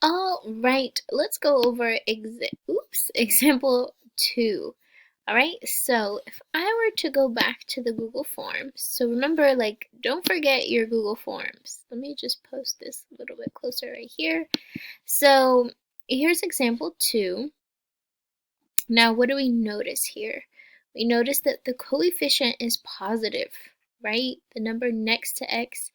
All right, let's go over example 2. All right, so if I were to go back to the Google Forms, so remember, like, don't forget your Google Forms. Let me just post this a little bit closer right here. So here's example 2. Now, what do we notice here? We notice that the coefficient is positive, right? The number next to x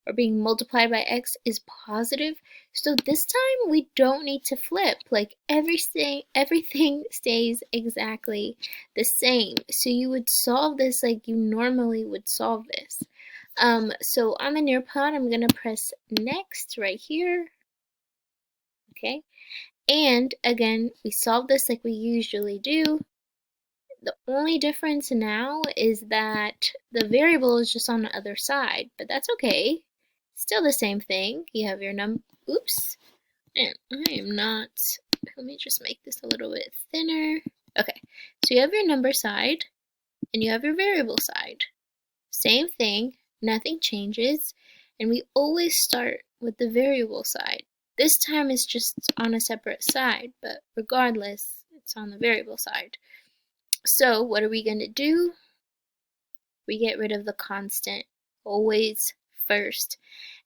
or being multiplied by x is positive. So this time we don't need to flip. Like everything stays exactly the same. So you would solve this like you normally would solve this. So on the Nearpod, I'm gonna press next right here. Okay. And again, we solve this like we usually do. The only difference now is that the variable is just on the other side, but that's okay. Still the same thing. You have your oops, and I am not, let me just make this a little bit thinner. Okay, so you have your number side and you have your variable side. Same thing, nothing changes, and we always start with the variable side. This time it's just on a separate side, but regardless, it's on the variable side. So what are we going to do? We get rid of the constant, always first.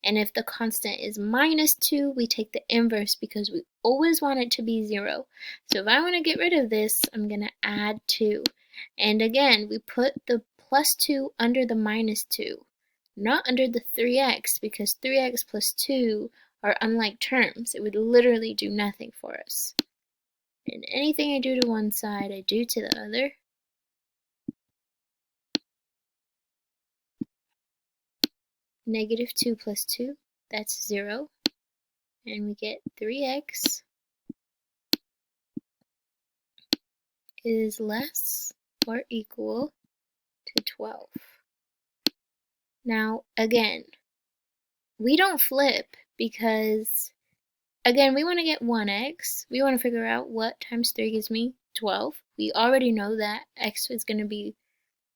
And if the constant is -2, we take the inverse because we always want it to be 0. So if I want to get rid of this, I'm going to add 2. And again, we put the +2 under the -2, not under the 3x, because 3x plus 2 are unlike terms. It would literally do nothing for us. And anything I do to one side, I do to the other. -2 plus 2, that's 0. And we get 3x is less or equal to 12. Now, again, we don't flip because, again, we want to get 1x. We want to figure out what times 3 gives me 12. We already know that x is going to be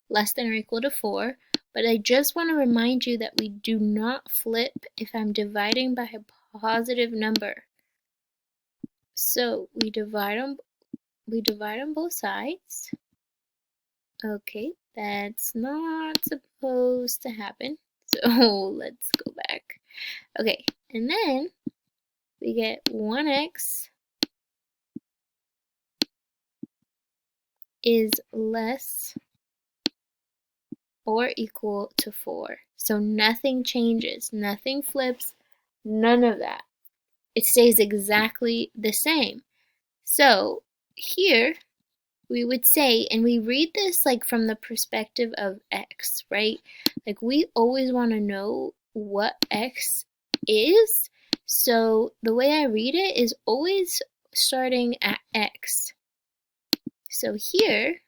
less than or equal to 4. But I just want to remind you that we do not flip if I'm dividing by a positive number. So we divide on both sides. Okay, that's not supposed to happen. So let's go back. Okay, and then we get 1x is less or equal to 4. So nothing changes, nothing flips, none of that. It stays exactly the same. So here we would say, and we read this like from the perspective of x, right? Like we always want to know what x is. So the way I read it is always starting at x. So here,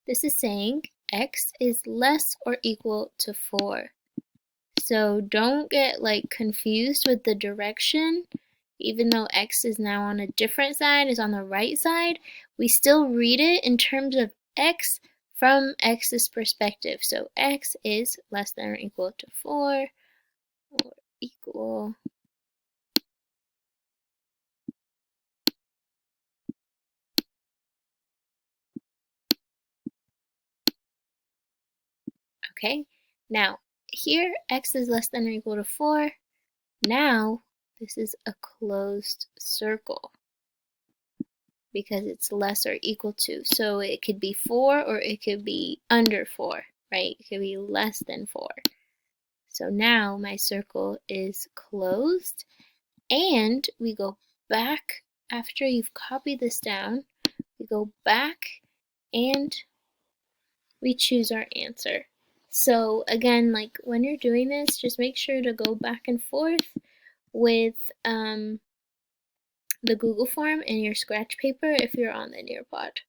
this is saying x is less or equal to 4. So don't get like confused with the direction. Even though x is now on a different side, is on the right side, we still read it in terms of x from x's perspective. So x is less than or equal to 4 or equal . Okay, now here x is less than or equal to 4. Now this is a closed circle because it's less or equal to. So it could be 4 or it could be under 4, right? It could be less than 4. So now my circle is closed, and we go back after you've copied this down. We go back and we choose our answer. So again, like when you're doing this, just make sure to go back and forth with the Google form and your scratch paper if you're on the Nearpod.